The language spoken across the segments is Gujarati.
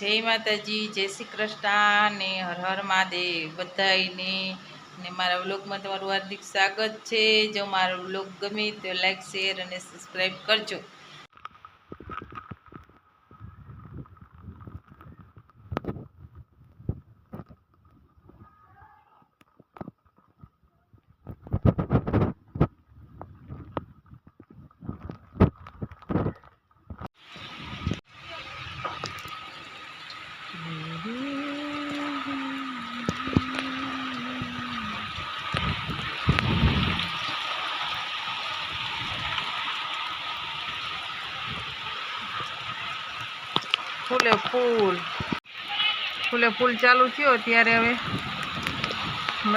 જય માતાજી, જય શ્રી કૃષ્ણ ને હર હર મહાદેવ બધાને ને મારા વ્લોગમાં તમારું હાર્દિક સ્વાગત છે। જો મારો વ્લોગ ગમે તો લાઈક શેર અને સબસ્ક્રાઈબ કરજો। ફૂલે ફૂલ ચાલુ થયો ત્યારે હવે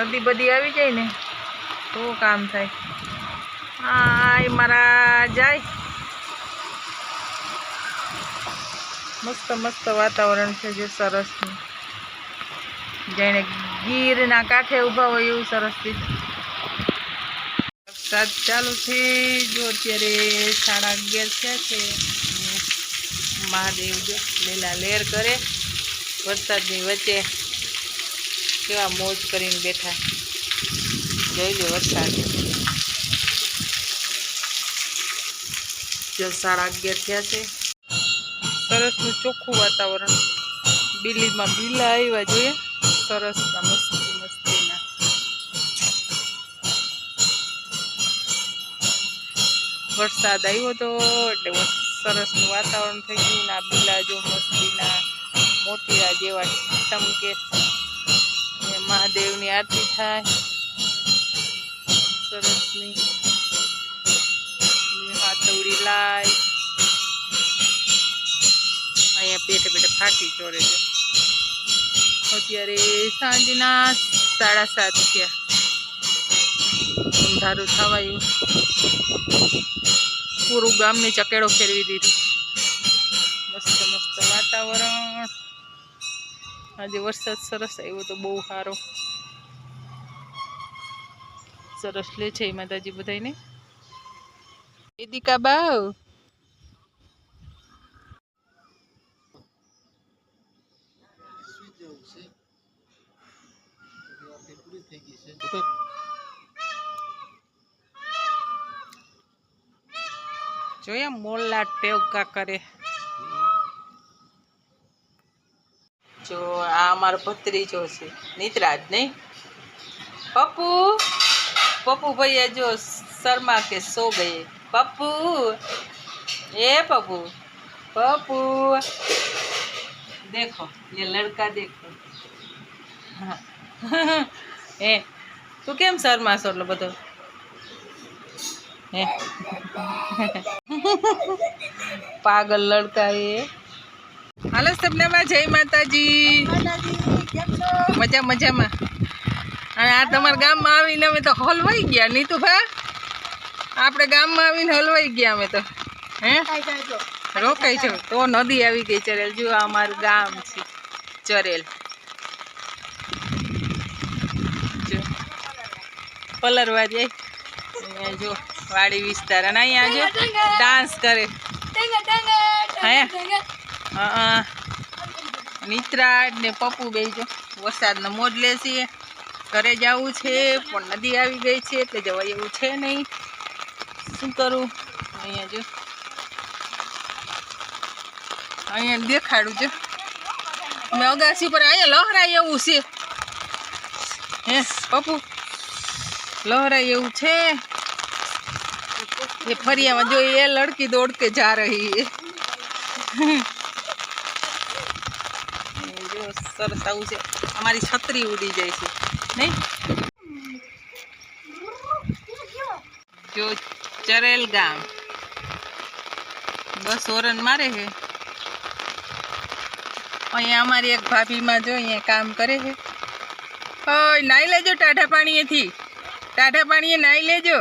નદી બધી આવી જાય ને તો કામ થાય। આ મારા જાય મસ્ત મસ્ત વાતાવરણ છે, જે સરસ જાણે ગીરના કાંઠે ઊભા હોય એવું સરસ વરસાદ ચાલુ છે। જો અત્યારે 11:30 થયા છે। મહાદેવ જો લીલા લહેર કરે વરસાદની વચ્ચે કેવા મોજ કરીને બેઠા। જોઈ લો વરસાદ જો 11:30 થયા છે। સરસનું ચોખ્ખું વાતાવરણ, બિલીમાં બીલા આવ્યા જોઈએ સરસના મસ્તી મસ્તીના। વરસાદ આવ્યો તો એટલે સરસનું વાતાવરણ થઈ ગયું ને આ બીલા જો મસ્તીના મોતીરા જેવા ચમકે ને મહાદેવની આરતી થાય સરસની। હાથવડી લાય અહીંયા પેટે પેટે ફાટી ચોરે છે। અત્યારે સાંજના 7:30 થયા, અંધારું થવાયું, પૂરું ગામને ચકેડો ફેરવી દીધું। મસ્ત મસ્ત વાતાવરણ, આજે વરસાદ સરસ આવ્યો તો બહુ સારો સરસ લે છે માતાજી બધાને। દીકા બાવ જોયા મોલ્લા ટેવકા કરે। જો આ અમારો ભત્રીજો છે નિતરાજ નહીં પપ્પુ पप्पू भैया जो शर्मा के सो गए। पप्पू ए पप्पू पप्पू देखो ये लड़का देखो हाँ ए तू केम शर्मा सोटलो बधो ए पागल लड़का ये। हालो सबने में जय माताजी, मजा मजा में। અને આ તમારા ગામમાં આવીને અમે તો હલવાઈ ગયા નીતુ ભા, આપણે ગામમાં આવીને હલવાઈ ગયા અમે તો હે રોકાઈ છો તો નદી આવી ગઈ ચરેલ। જો આ અમારું ગામ છે ચરેલ, જો પલરવા જાય અહીંયા જો વાડી વિસ્તાર અને અહીંયા જો ડાન્સ કરે હે હા નિતરાજ ને પપ્પુ બે જો વરસાદનો મોજ લે છે। ઘરે જવું છે પણ નદી આવી ગઈ છે એટલે જવાય એવું છે નહીં, શું કરું। અહીંયા જો અહીંયા દેખાડું જો મેં અગાસી પર અહીંયા લહરાય એવું છે હે પપ્પુ લહરાય એવું છે। ये फरिया में जो ये लड़की दौड़ के जा रही है जो सरस आવું છે। हमारी छतरी उड़ी जाए છે नहीं जो चरेल गाम बस ओरन मारे है। અહીંયા અમારી એક ભાભી માં જો અહીંયા કામ કરે છે। ઓય નાઈ લેજો ટાઢા પાણીએથી, ટાઢા પાણીએ નાઈ લેજો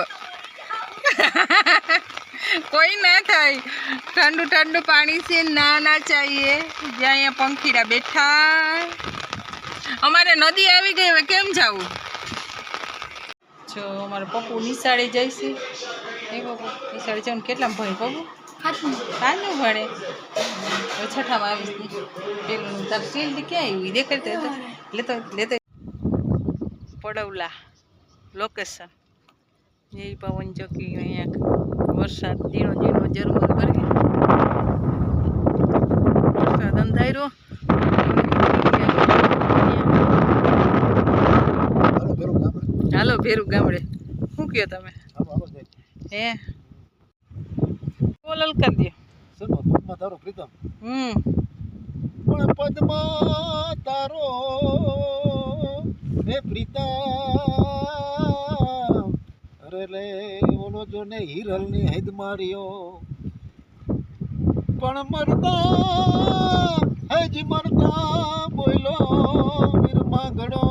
कोई ना थाय, ठंडू ठंडू पानी से नहाना चाहिए। ज्यादा यहाँ पंखीड़ा बैठा अमारे नदी आई गई हमें केम जाऊँ। जो अमारे पप्पू निशाड़े जाए हे पप्पू निशाड़े जाऊँ केटला भय पप्पू સાંજનું ભણે હવે છઠ્ઠામાં આવીશ પેલું તાર શિલ્ડ ક્યાં આવ્યું દેખાડતા હતા લેતો લેતો પડવલા લોકેશન એ પવન ચોકી અહીંયા વરસાદ ઝીણો ઝીણો ઝરમર કરે વરસાદ અંધાર્યો હાલો ભેરું ગામડે શું કયો તમે હે બોલલ કરી દો તારો પ્રીતમ પણ પદમાં તારો હે પ્રીતમ અરે લે ઓલો જો ને હિરલ ની હેદ માર્યો પણ મરતા હજી મરતા બોલો વીરમાં ઘડો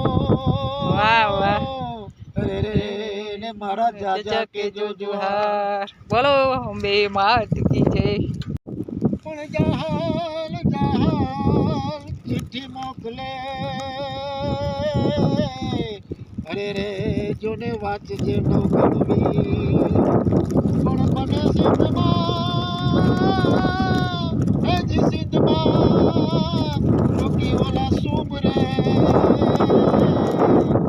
વાહ વાહ અરે રે ને મારા જાજા કે જો જોહાર બોલો અંબે માત કી જય પણ જહાલ જહાલ ચિઠ્ઠી મોકલે અરે રે જોને વાંચજે નવગણવી પણ મને સિદ્ધમાં હજી સિદ્ધમાં રોકી ઓલા સુમરે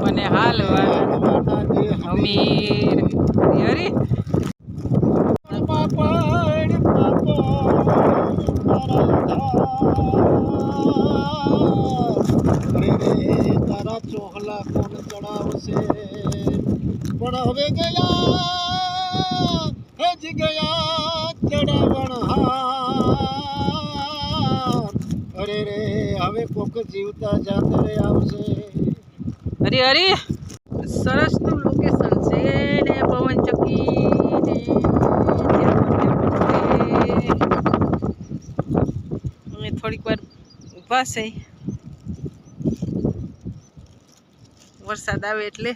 મને હાલવા અમીર હરી તારા ચોહલા કોણ ચડાવશે પણ હવે ગયા હજી ગયા ચડાવણ હાર અરે રે હવે કોક જીવતા જાતરે આવશે હરી હરી સરસ નું લોકેશન છે ને પવન ચક્કી ને થોડીક વાર ઊભા છે વરસાદ આવે એટલે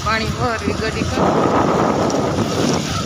પાણી ભરી ગડી કર